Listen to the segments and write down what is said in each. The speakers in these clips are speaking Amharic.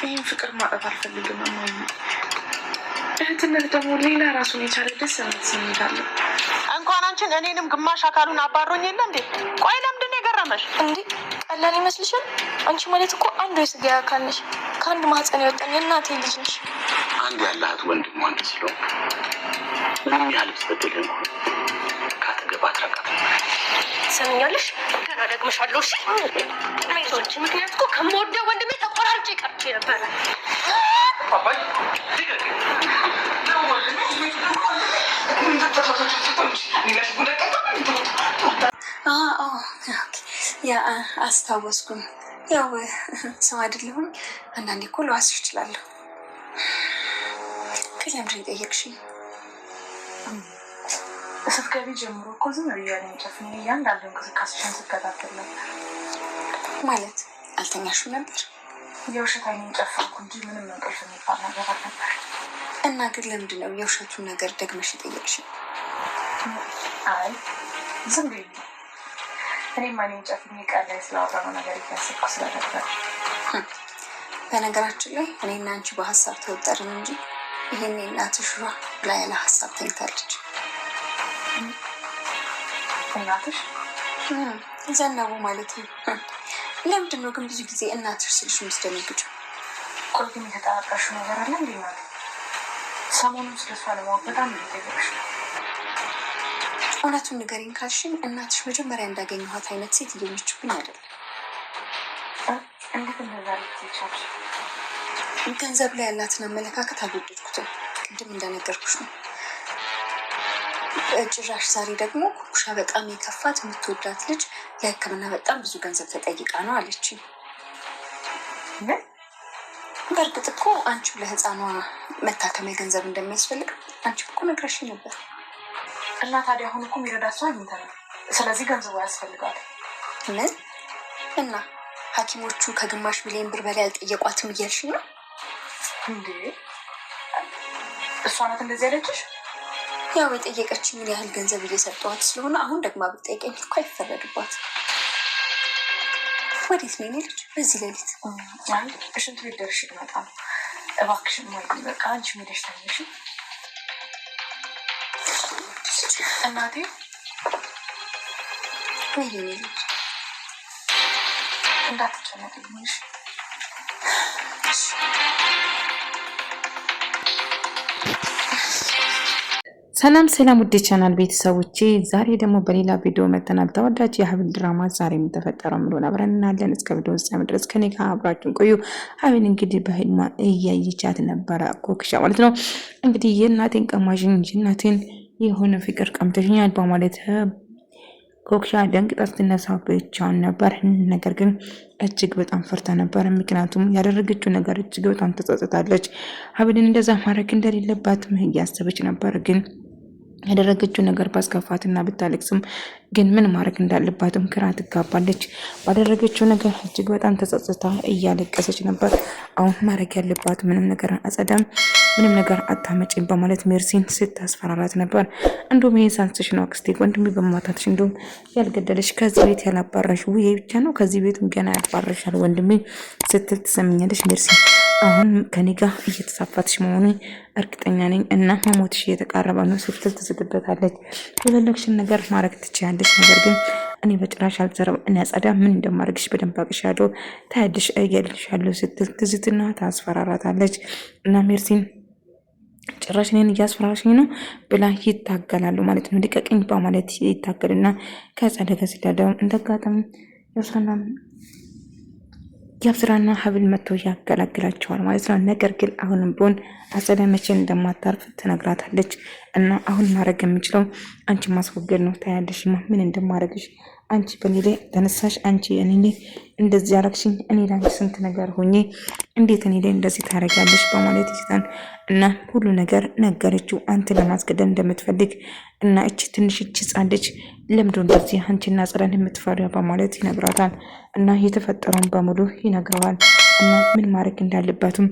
ይህን ፍቅር ማጣት አልፈልግም እማዬ። እህትነት ደግሞ ሌላ ራሱን የቻለ ደስ የሚል ስሜት አለው። እንኳን አንቺን እኔንም ግማሽ አካሉን አባሮኝ የለ እንዴ? ቆይ ለምንድን ነው የገረመሽ? እንዴ ቀላል ይመስልሻል? አንቺ ማለት እኮ አንዱ የስጋ አካል ነሽ። ከአንድ ማህፀን የወጣን የእናቴ ልጅ ነሽ። አንድ ያለሃት ወንድም ወንድ ስለሆነ ምንም ያህል ብትበድል እንኳን ካጠገብ አትራቃት። ትሰምኛለሽ? ገና ደግመሻለሁ። እሺ አይዞሽ። ምክንያት እኮ ከምወደው ወንድሜ ተቆራርጬ ቀርቼ ነበረ። ያ አስታወስኩም። ያው ሰው አይደለሁም። አንዳንዴ እኮ ልዋስሽ እችላለሁ። ከዚያ ምድር የጠየቅሽኝ ስትገቢ ጀምሮ እኮ ዝም ብያለሁ ጨፍኔ እያንዳንዱ እንቅስቃሴሽን ስከታተል ነበር። ማለት አልተኛሽም ነበር? የውሸት አይኔን ጨፈንኩ እንጂ ምንም እንቅልፍ የሚባል ነገር አልነበር። እና ግን ለምንድን ነው የውሸቱን ነገር ደግመሽ የጠየቅሽኝ? አይ ዝም ብዬ እኔም አይኔን ጨፍኔ ቀን ላይ ስላወራነው ነገር እያሰብኩ ስለነበር። በነገራችን ላይ እኔና አንቺ በሀሳብ ተወጠርን እንጂ ይሄን እናትሽ ብላ ያለ ሀሳብ ተኝታለች። እናትሽ ዘነቡ ማለት ነው። ለምንድን ነው ግን ብዙ ጊዜ እናትሽ ስልሽ የምትደነግጪው? ቆይ ግን የተጠራጠርሽው ነገር አለ እንዴ? ናት ሰሞኑን ስለሷ ለማወቅ በጣም እየጠየቅሽ ነው። እውነቱን ንገሪኝ ካልሽኝ እናትሽ መጀመሪያ እንዳገኘኋት አይነት ሴት እየሆነችብኝ አይደለም። እንዴት እንደዛ ልትቻልሽ? ገንዘብ ላይ ያላትን አመለካከት አልወደድኩትም። ቅድም እንደነገርኩሽ ነው። ጭራሽ ዛሬ ደግሞ ኩኩሻ በጣም የከፋት የምትወዳት ልጅ ለሕክምና በጣም ብዙ ገንዘብ ተጠይቃ ነው አለች። በእርግጥ እኮ አንቺው ለህፃኗ መታከሚያ ገንዘብ እንደሚያስፈልግ አንቺ እኮ ነግረሽ ነበር። እና ታዲያ አሁን እኮ የሚረዳት ሰው አግኝተናል። ስለዚህ ገንዘቡ ያስፈልጋል። ምን? እና ሐኪሞቹ ከግማሽ ሚሊዮን ብር በላይ አልጠየቋትም እያልሽ ነው እንዴ? እሷ ናት እንደዚህ ያለችሽ? ያው የጠየቀች ምን ያህል ገንዘብ እየሰጠዋት ስለሆነ አሁን ደግማ ብትጠይቀኝ እኮ አይፈረድባት። ወዴት ነው ልጅ በዚህ ሌሊት? ሽንት ቤት ደርሼ ልመጣ ነው። እባክሽን ማለት በቃ አንቺ ሄደሽ ተኝሽ። እናቴ ወይ ልጅ እንዳትጨነቅልሽ። ሰላም ሰላም ውድ ቻናል ቤተሰቦቼ፣ ዛሬ ደግሞ በሌላ ቪዲዮ መተናል። ተወዳጅ የሀብል ድራማ ዛሬ የተፈጠረው ምንሆነ አብረን እናያለን። እስከ ቪዲዮ ፍጻሜ ድረስ ከኔ ጋር አብራችሁን ቆዩ። ሀብል እንግዲህ በህልሟ እያየቻት ነበረ ኮክሻ ማለት ነው። እንግዲህ የእናቴን ቀማሽኝ እንጂ እናቴን የሆነ ፍቅር ቀምተሽኛል በማለት ኮክሻ ደንግጣ ስትነሳ ብቻውን ነበር። ነገር ግን እጅግ በጣም ፈርታ ነበር። ምክንያቱም ያደረገችው ነገር እጅግ በጣም ተጸጽታለች። ሀብልን እንደዛ ማድረግ እንደሌለባትም እያሰበች ነበር። ግን ያደረገችው ነገር ባስከፋትና ብታለቅስም ግን ምን ማድረግ እንዳለባትም ግራ ትጋባለች። ባደረገችው ነገር እጅግ በጣም ተጸጽታ እያለቀሰች ነበር። አሁን ማድረግ ያለባት ምንም ነገር አጸዳም፣ ምንም ነገር አታመጪም በማለት ሜርሲን ስታስፈራራት ነበር። እንዲሁም ይሄ ሳንስሽ ነው አክስቴ፣ ወንድሜ በማታትሽ እንዲሁም ያልገደለሽ ከዚህ ቤት ያላባረሽ ውዬ ብቻ ነው ከዚህ ቤትም ገና ያባረሻል ወንድሜ ስትል ትሰምኛለሽ ሜርሲን። አሁን ከኔ ጋር እየተሳፋትሽ መሆኑን እርግጠኛ ነኝ እና መሞትሽ እየተቃረበ ነው ስትል ትዝትበታለች። የፈለግሽን ነገር ማድረግ ትችያለሽ፣ ነገር ግን እኔ በጭራሽ አልዘረም። እኔ አጸዳ ምን እንደማድረግሽ በደንብ አቅሻለሁ፣ ታያለሽ፣ እገልሻለሁ ስትል ትዝትና ታስፈራራታለች። እና ሜርሲን ጭራሽ እኔን እያስፈራራሽኝ ነው ብላ ይታገላሉ ማለት ነው። ልቀቅኝ በማለት ይታገልና ከጸደገ ሲዳደው እንደጋጠም የአብስራና ሀብል መጥቶ ያገላግላቸዋል ማለት ነው። ነገር ግን አሁንም ቢሆን አጸደ መቼን እንደማታርፍ ትነግራታለች። እና አሁን ማድረግ የምችለው አንቺ ማስወገድ ነው። ታያለሽማ ምን እንደማደርግሽ። አንቺ በኔ ላይ ተነሳሽ፣ አንቺ እኔ ላይ እንደዚህ ያረግሽኝ፣ እኔ ላንቺ ስንት ነገር ሆኜ እንዴት እኔ ላይ እንደዚህ ታደርጋለሽ በማለት ይችላል። እና ሁሉ ነገር ነገረችው፣ አንተ ለማስገደል እንደምትፈልግ እና እቺ ትንሽ እቺ ጻለች ለምዶ እንደዚህ አንቺና አጸዳን የምትፈሪያ በማለት ይነግራታል። እና የተፈጠረውን በሙሉ ይነግረዋል። እና ምን ማድረግ እንዳለባትም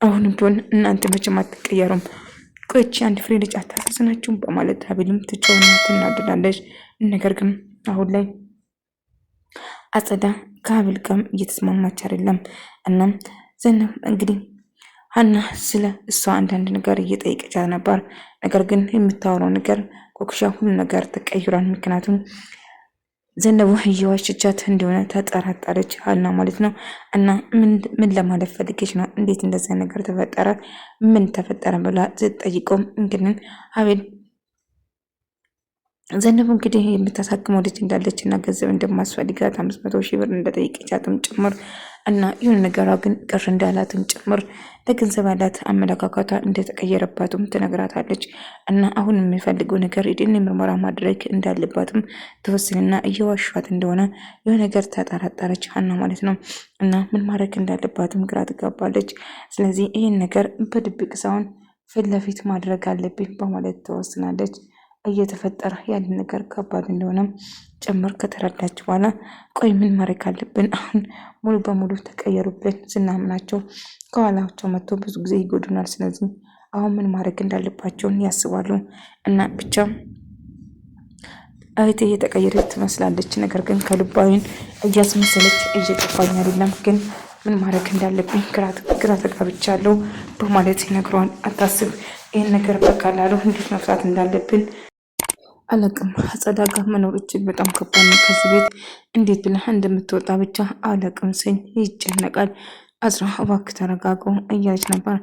አሁንም ቢሆን እናንተ መቼም አትቀየሩም፣ ቆይቼ አንድ ፍሬ ልጅ አታሳዝናችሁም በማለት ሀብልም ትጮውና ትናደዳለች። ነገር ግን አሁን ላይ አጸዳ ከሀብል ጋር እየተስማማች አይደለም። እናም ዘነብ እንግዲህ ሀና ስለ እሷ አንዳንድ ነገር እየጠየቀቻት ነበር። ነገር ግን የምታወራው ነገር ኮክሻ ሁሉ ነገር ተቀይሯል። ምክንያቱም ዘነቡ እየዋሸቻት እንደሆነ ተጠራጠረች ሀና ማለት ነው። እና ምን ለማለት ፈልጌች ነው? እንዴት እንደዚያ ነገር ተፈጠረ? ምን ተፈጠረ ብላ ስትጠይቀው እንግዲህ አቤል ዘነቡ እንግዲህ የምታሳክመው ልጅ እንዳለች እና ገንዘብ እንደማስፈልጋት 500,000 ብር እንደጠየቀቻትም ጭምር እና ይሁን ነገሯ ግን ቅር እንዳላትም ጭምር ለገንዘብ ያላት አመለካከቷ እንደተቀየረባትም ትነግራታለች። እና አሁን የሚፈልገው ነገር የዲኤንኤ ምርመራ ማድረግ እንዳለባትም ትወስንና እየዋሿት እንደሆነ የሆነ ነገር ተጠራጠረች ሀና ማለት ነው። እና ምን ማድረግ እንዳለባትም ግራ ትጋባለች። ስለዚህ ይህን ነገር በድብቅ ሳይሆን ፊት ለፊት ማድረግ አለብኝ በማለት ትወስናለች። እየተፈጠረ ያለ ነገር ከባድ እንደሆነ ጭምር ከተረዳች በኋላ ቆይ ምን ማድረግ አለብን? አሁን ሙሉ በሙሉ ተቀየሩብን ስናምናቸው ከኋላቸው መጥቶ ብዙ ጊዜ ይጎዱናል። ስለዚህ አሁን ምን ማድረግ እንዳለባቸውን ያስባሉ። እና ብቻ እህቴ እየተቀየረች ትመስላለች፣ ነገር ግን ከልባዊን እያስመሰለች እየገባኝ አይደለም፣ ግን ምን ማድረግ እንዳለብኝ ግራ ተጋብቻለሁ በማለት ይነግረዋል። አታስብ፣ ይህን ነገር በቀላሉ እንዴት መፍታት እንዳለብን አለቅም። አጸዳ ጋር መኖር እጅግ በጣም ከባድ ነው። ከዚህ ቤት እንዴት ብለህ እንደምትወጣ ብቻ አለቅም ስኝ ይጨነቃል። አዝራ እባክህ ተረጋጋው እያለች ነበር።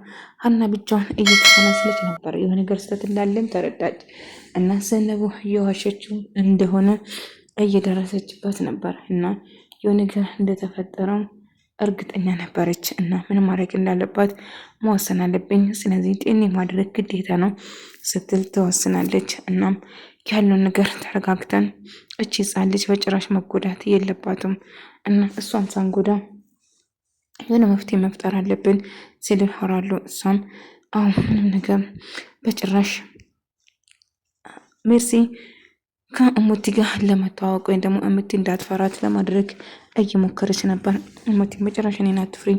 ሀና ብቻዋን እየተሰላሰለች ነበር። የሆነ ነገር ስህተት እንዳለን ተረዳች እና ዘነቡ እየዋሸችው እንደሆነ እየደረሰችበት ነበር እና የሆነ ነገር እንደተፈጠረው እርግጠኛ ነበረች እና ምን ማድረግ እንዳለባት መወሰን አለብኝ፣ ስለዚህ ጤኔ ማድረግ ግዴታ ነው ስትል ትወስናለች። እናም ያለውን ነገር ተረጋግተን እቺ ህፃን ልጅ በጭራሽ መጎዳት የለባትም እና እሷን ሳንጎዳ የሆነ መፍትሄ መፍጠር አለብን ሲል ይሆራሉ። እሷም አሁን ምንም ነገር በጭራሽ ሜርሲ ከእሙቲ ጋር ለመተዋወቅ ወይም ደግሞ እሙቲ እንዳትፈራት ለማድረግ እየሞከረች ነበር። እሙቲ በጭራሽ እኔን አትፍሪ፣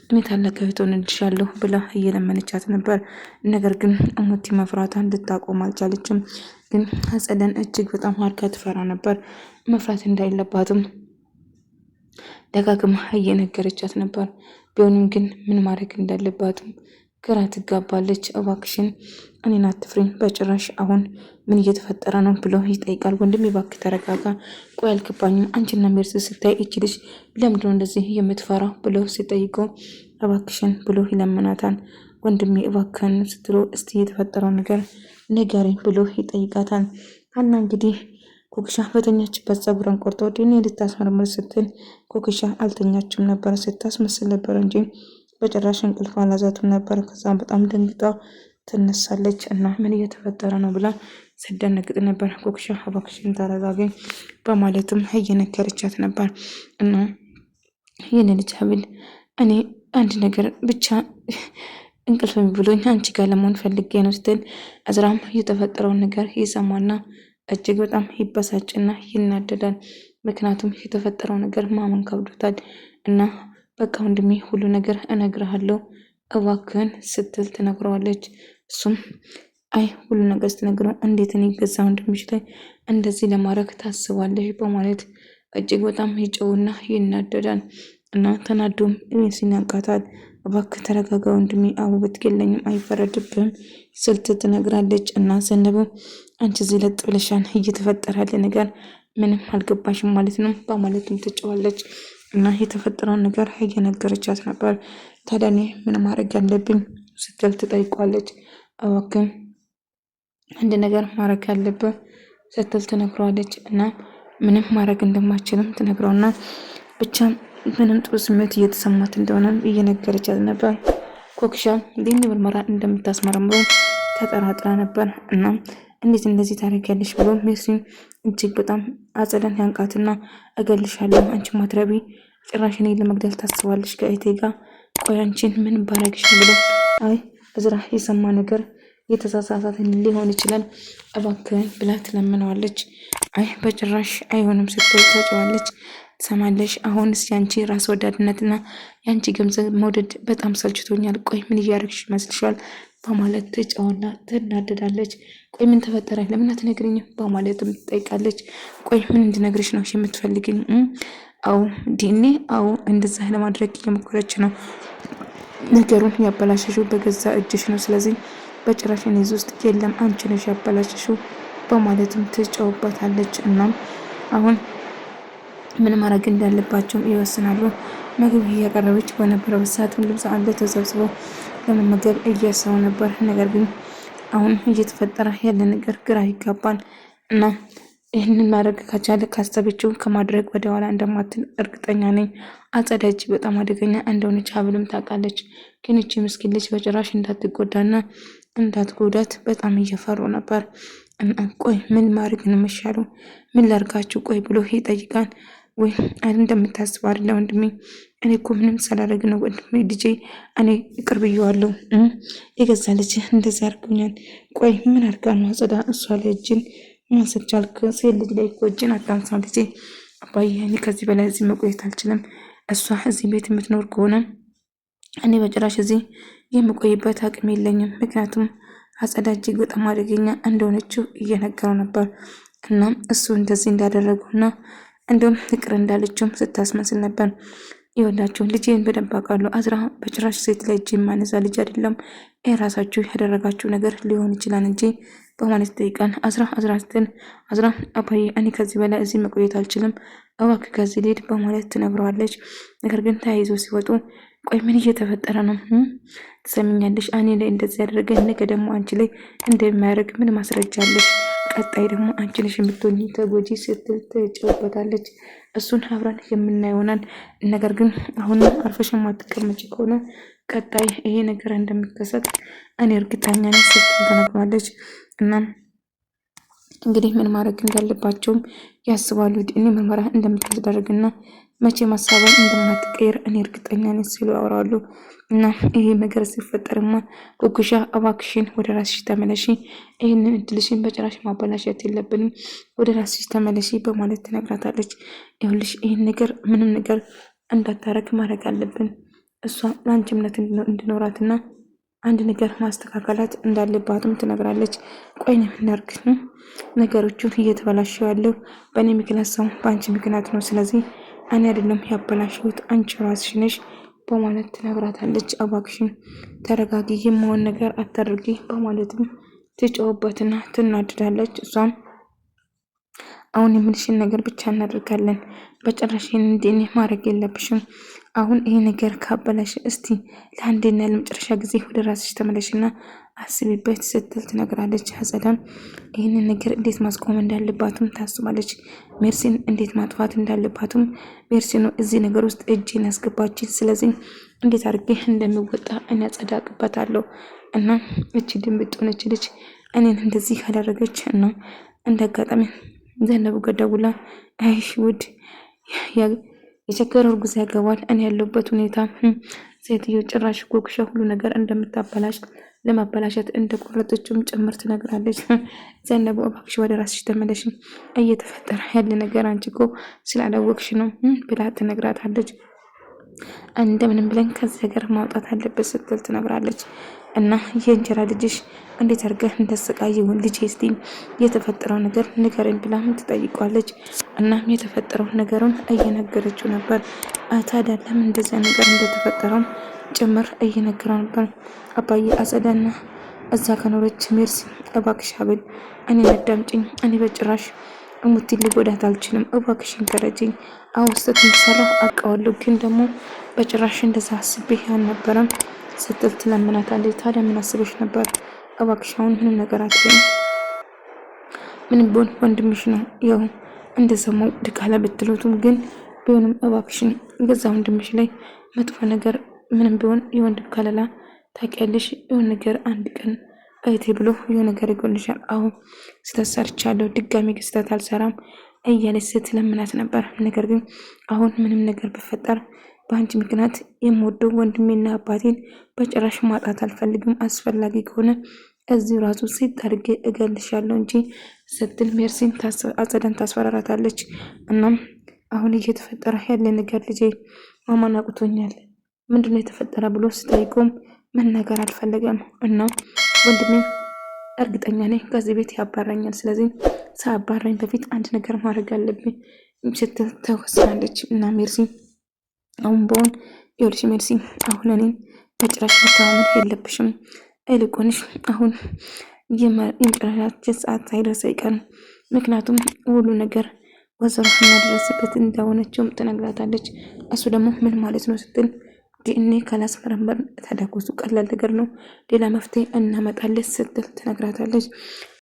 እኔ ታላቅ እህት ሆንልሻለሁ ብላ እየለመነቻት ነበር። ነገር ግን እሙቲ መፍራቷን ልታቆም አልቻለችም። ግን አጸደን እጅግ በጣም አድርጋ ትፈራ ነበር። መፍራት እንዳይለባትም ደጋግማ እየነገረቻት ነበር። ቢሆንም ግን ምን ማድረግ እንዳለባትም ግራ ትጋባለች። እባክሽን እኔን አትፍሪኝ በጭራሽ፣ አሁን ምን እየተፈጠረ ነው ብሎ ይጠይቃል። ወንድሜ እባክህ ተረጋጋ፣ ቆይ አልገባኝም፣ አንቺና ሜርሲ ስታይ እቺ ልጅ ለምንድን ነው እንደዚህ የምትፈራው ብሎ ሲጠይቀው እባክሽን ብሎ ይለምናታል። ወንድሜ እባክህን ስትሎ እስቲ የተፈጠረው ነገር ንገሪኝ ብሎ ይጠይቃታል። ሀና እንግዲህ ኮክሻ በተኛችበት ፀጉሯን ቆርጦ ዲኤንኤ ልታስመረምር ስትል ኮክሻ አልተኛችም ነበር፣ ስታስመስል ነበር እንጂ በጭራሽ እንቅልፍ አላዛትም ነበር። ከዛም በጣም ደንግጣ ትነሳለች እና ምን እየተፈጠረ ነው ብላ ስደነግጥ ነበር። ኮክሻ እባክሽን ተረጋጊ በማለትም እየነገረቻት ነበር። እና ይህን ልጅ ሀብል እኔ አንድ ነገር ብቻ እንቅልፍ ብሎኝ አንቺ ጋር ለመሆን ፈልጌ ነው ስትል እዝራም የተፈጠረውን ነገር ይሰማና እጅግ በጣም ይበሳጭና ይናደዳል። ምክንያቱም የተፈጠረው ነገር ማመን ከብዶታል እና በቃ ወንድሜ ሁሉ ነገር እነግርሃለሁ እባክህን ስትል ትነግረዋለች። እሱም አይ ሁሉ ነገር ስትነግረው እንዴት እኔ ገዛ ወንድምሽ ላይ እንደዚህ ለማድረግ ታስባለሽ በማለት እጅግ በጣም ይጨውና ይናደዳል እና ተናዶም ሲናቃታል። እባክህ ተረጋጋ ወንድሜ፣ አቡ ብትገለኝም አይፈረድብህም ስልት ትነግራለች። እና ዘነበው አንቺ እዚህ ለጥ ብለሻን እየተፈጠረ ያለ ነገር ምንም አልገባሽም ማለት ነው በማለትም ትጨዋለች እና የተፈጠረውን ነገር እየነገረቻት ነበር። ታዲያ እኔ ምን ማድረግ ያለብኝ ስትል ትጠይቋለች። እባክህ አንድ ነገር ማድረግ ያለብህ ስትል ትነግረዋለች እና ምንም ማድረግ እንደማችልም ትነግረውና ብቻ ምንም ጥሩ ስሜት እየተሰማት እንደሆነ እየነገረቻት ነበር። ኮክሻ ዲኤንኤ ምርመራ እንደምታስመረምሩ ተጠራጥራ ነበር እና እንዴት እንደዚህ ታደርጊያለሽ ብሎ ሜርሲን እጅግ በጣም አጸደን ያንቃትና እገልሻለሁ አንቺ ማትረቢ ጭራሽ እኔን ለመግደል ታስባለሽ ከእህቴ ጋር፣ ቆይ አንቺን ምን ባረግሽ ብሎ አይ እዝራ የሰማ ነገር የተሳሳተ ሊሆን ይችላል እባክህን ብላ ትለምነዋለች። አይ በጭራሽ አይሆንም ስትል ተጨዋለች። ትሰማለሽ አሁንስ ያንቺ ራስ ወዳድነትና ያንቺ ገንዘብ መውደድ በጣም ሰልችቶኛል፣ ቆይ ምን እያደረግሽ ይመስልሻል በማለት ትጫውና ትናደዳለች። ቆይ ምን ተፈጠረ ለምን አትነግሪኝም በማለትም ትጠይቃለች። ቆይ ምን እንድነግርሽ ነው የምትፈልግኝ? አዎ ዲኤንኤ፣ አዎ እንደዛ ለማድረግ እየሞከረች ነው ነገሩን ያበላሸሽው በገዛ እጅሽ ነው። ስለዚህ በጭራሽ እኔ ውስጥ የለም አንቺ ነሽ ያበላሸሽው በማለትም ትጫወባታለች። እናም አሁን ምን ማድረግ እንዳለባቸውም ይወስናሉ። ምግብ እያቀረበች በነበረው ሰዓት ሁሉም ሰዓት ተሰብስበው ለመመገብ እያሰቡ ነበር። ነገር ግን አሁን እየተፈጠረ ያለ ነገር ግራ ይጋባል እና ይህንን ማድረግ ከቻለ ካሰበችው ከማድረግ ወደ ኋላ እንደማትል እርግጠኛ ነኝ። አጸደ እጅግ በጣም አደገኛ እንደሆነች ሀብልም ታውቃለች። ግን እቺ ምስኪን ልጅ በጭራሽ እንዳትጎዳና እንዳትጎዳት በጣም እየፈሩ ነበር። እና ቆይ ምን ማድረግ ነው የሚሻለው? ምን ላርጋችሁ? ቆይ ብሎ ይጠይቃል። ወይ እንደምታስብ አይደለም ወንድሜ፣ እኔ እኮ ምንም ሳላደርግ ነው ወንድሜ፣ ልጄ እኔ ይቅር ብዬዋለሁ። የገዛ ልጅ እንደዚህ አድርጎኛል። ቆይ ምን አድርጋ ነው አጸዳ እሷ ላይ እጅን ማንሳት ቻልክ? ሴት ልጅ ላይ እኮ እጅን አታንሳ ልጄ። አባዬ እኔ ከዚህ በላይ እዚህ መቆየት አልችልም። እሷ እዚህ ቤት የምትኖር ከሆነ እኔ በጭራሽ እዚህ የምቆይበት አቅም የለኝም። ምክንያቱም አጸዳ እጅግ በጣም አደገኛ እንደሆነችው እየነገረው ነበር። እናም እሱ እንደዚህ እንዳደረጉና እንደውም ፍቅር እንዳለችውም ስታስመስል ነበር። ይወላችሁ ልጄን በደንብ አውቃለሁ። አዝራ በጭራሽ ሴት ላይ እጅ የማነሳ ልጅ አይደለም። የራሳችሁ ያደረጋችሁ ነገር ሊሆን ይችላል እንጂ በማለት ጠይቃን አዝራ አባዬ እኔ ከዚህ በላይ እዚህ መቆየት አልችልም፣ እባክህ ከዚህ ልሂድ በማለት ትነግረዋለች። ነገር ግን ተያይዞ ሲወጡ ቆይ ምን እየተፈጠረ ነው? ትሰሚኛለሽ? እኔ ላይ እንደዚህ ያደረገ ነገ ደግሞ አንቺ ላይ እንደሚያደርግ ምን ማስረጃ አለሽ? ቀጣይ ደግሞ አንቺ ነሽ የምትሆኚ ተጎጂ ስትል ትጨውበታለች። እሱን አብረን የምናየው ይሆናል። ነገር ግን አሁን አርፈሽ የማትቀመጪ ከሆነ ቀጣይ ይሄ ነገር እንደሚከሰት እኔ እርግጠኛ ነኝ ስትል ተነግሯለች። እናም እንግዲህ ምን ማድረግ እንዳለባቸውም ያስባሉ። እኔ ምርመራ እንደምታስደርግና መቼ ማሳባን እንደማትቀየር እኔ እርግጠኛ ነኝ ሲሉ ያወራሉ። እና ይሄ ነገር ሲፈጠርማ ጉጉሻ እባክሽን ወደ ራስሽ ተመለሺ፣ ይህንን እድልሽን በጭራሽ ማበላሸት የለብንም፣ ወደ ራስሽ ተመለሺ በማለት ትነግራታለች። ይኸውልሽ ይህን ነገር ምንም ነገር እንዳታረግ ማድረግ አለብን። እሷ ለአንቺ እምነት እንዲኖራትና አንድ ነገር ማስተካከላት እንዳለባትም ትነግራለች። ቆይ ነው የምናርግ ነው ነገሮቹን እየተበላሸው ያለው በእኔ ምክንያት ሰው በአንቺ ምክንያት ነው። ስለዚህ እኔ አይደለም ያበላሸሁት አንቺ ራስሽ ነሽ በማለት ትነግራታለች። እባክሽን ተረጋጊ፣ የማውን ነገር አታድርጊ በማለትም ትጮህበትና ትናድዳለች። እሷም አሁን የምልሽን ነገር ብቻ እናደርጋለን፣ በጭራሽ እንደኔ ማድረግ የለብሽም። አሁን ይሄ ነገር ካበላሽ እስቲ ለአንዴና ለመጨረሻ ጊዜ ወደ ራስሽ ተመለሽና አስቢበት ስትል ትነግራለች። አጸዳም ይህንን ነገር እንዴት ማስቆም እንዳለባትም ታስባለች። ሜርሲን እንዴት ማጥፋት እንዳለባትም ሜርሲን እዚህ ነገር ውስጥ እጅን ያስገባችን። ስለዚህ እንዴት አድርጌ እንደሚወጣ እኔ አጸዳቅበታለሁ እና እቺ ድንብጥ ሆነች ልጅ እኔን እንደዚህ ካደረገች እና እንዳጋጣሚ ዘነቡ ገደውላ አይሽ ውድ የቸገረው እርጉዝ ያገባል እኔ ያለሁበት ሁኔታ ሴትዮ ጭራሽ ጎክሻ ሁሉ ነገር እንደምታበላሽ ለማበላሸት እንደቆረጠችውም ጭምር ትነግራለች። ዘነቡ እባክሽ ወደ ራስሽ ተመለሽ፣ እየተፈጠረ ያለ ነገር አንቺ እኮ ስላላወቅሽ ነው ብላ ትነግራታለች። እንደምንም ብለን ከዚህ ነገር ማውጣት አለበት ስትል ትነግራለች። እና የእንጀራ ልጅሽ እንዴት አድርገህ እንደሰቃየውን ልጅ እስቲ የተፈጠረው ነገር ንገረኝ ብላ ትጠይቋለች። እናም የተፈጠረው ነገሩን እየነገረችው ነበር። ታዲያ ለምን እንደዚያ ነገር እንደተፈጠረው ጭምር እየነገረው ነበር። አባዬ አጸዳና እዛ ከኖረች ሜርሲ እባክሽ ሀብል እኔ አዳምጪኝ፣ እኔ በጭራሽ እሙቲን ልጎዳት አልችልም፣ እባክሽን ተረጂኝ። አውስተት የሚሰራው አውቃለሁ፣ ግን ደግሞ በጭራሽ እንደዛ አስቤ አልነበረም ስትል ትለምናታለች። ታዲያ ምን አስበሽ ነበር? እባክሽ አሁን ምንም ነገር አትበይም፣ ምንም ቢሆን ወንድምሽ ነው። ያው እንደሰማው ድካላ ብትሉትም ግን ቢሆንም እባክሽን ገዛ ወንድምሽ ላይ መጥፎ ነገር ምንም ቢሆን የወንድም ከለላ ታውቂያለሽ። የሆነ ነገር አንድ ቀን እህቴ ብሎ የሆነ ነገር ይጎልሻል። አሁን ስተሰርቻለሁ ድጋሚ ክስተት አልሰራም እያለች ስትለምናት ነበር። ነገር ግን አሁን ምንም ነገር ቢፈጠር በአንቺ ምክንያት የምወደው ወንድሜና አባቴን በጭራሽ ማጣት አልፈልግም። አስፈላጊ ከሆነ እዚሁ ራሱ ሴት አድርጌ እገልሻለሁ እንጂ ስትል ሜርሲን አጸዳን ታስፈራራታለች። እናም አሁን እየተፈጠረ ያለ ነገር ልጄ ማማን አቁቶኛል፣ ምንድነው የተፈጠረ ብሎ ስጠይቆም መናገር አልፈለገም። እና ወንድሜ እርግጠኛ ነኝ ከዚህ ቤት ያባራኛል፣ ስለዚህ ሳያባራኝ በፊት አንድ ነገር ማድረግ አለብኝ ስትል ተወስናለች። እና ሜርሲ አሁን በሆን ይኸውልሽ ሜርሲ አሁን እኔን በጭራሽ መተማመን የለብሽም። ይልቁንሽ አሁን የመጨረሻችን ሰዓት ሳይደርስ አይቀርም። ምክንያቱም ሁሉ ነገር ወይዘሮ ሀና ድረስበት እንደሆነችውም ትነግራታለች። እሱ ደግሞ ምን ማለት ነው ስትል ዲኤንኤ ካላስመረመር ተደጉሱ ቀላል ነገር ነው፣ ሌላ መፍትሄ እናመጣለን ስትል ትነግራታለች።